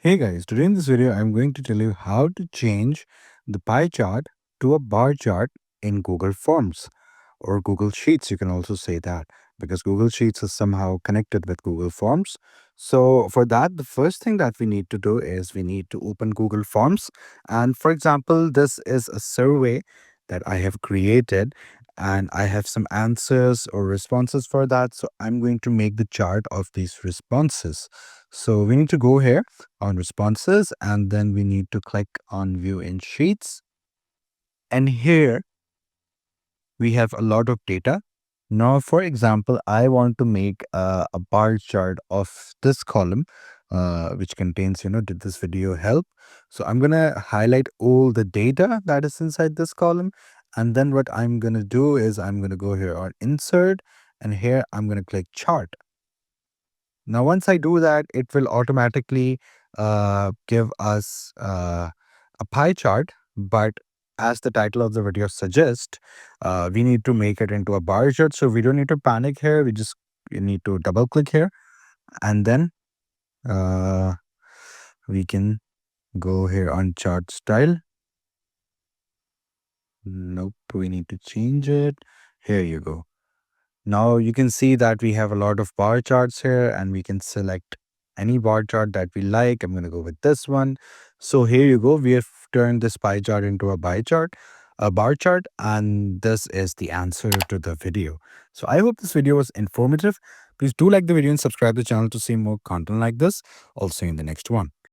Hey guys, today in this video, I'm going to tell you how to change the pie chart to a bar chart in Google Forms or Google Sheets. You can also say that because Google Sheets is somehow connected with Google Forms. So for that, the first thing that we need to do is we need to open Google Forms. And for example, this is a survey that I have created and I have some answers or responses for that. So I'm going to make the chart of these responses. So we need to go here on responses and then we need to click on view in sheets, and here we have a lot of data. Now for example, I want to make a bar chart of this column which contains, did this video help. So I'm gonna highlight all the data that is inside this column, and then what I'm gonna do is I'm gonna go here on insert, and here I'm gonna click chart. Now, once I do that, it will automatically give us a pie chart. But as the title of the video suggests, we need to make it into a bar chart. So we don't need to panic here. We need to double click here. And then uh, we can go here on chart style. Nope, we need to change it. Here you go. Now you can see that we have a lot of bar charts here and we can select any bar chart that we like. I'm going to go with this one. So here you go. We have turned this pie chart into a bar chart, and this is the answer to the video. So I hope this video was informative. Please do like the video and subscribe to the channel to see more content like this. I'll see you in the next one.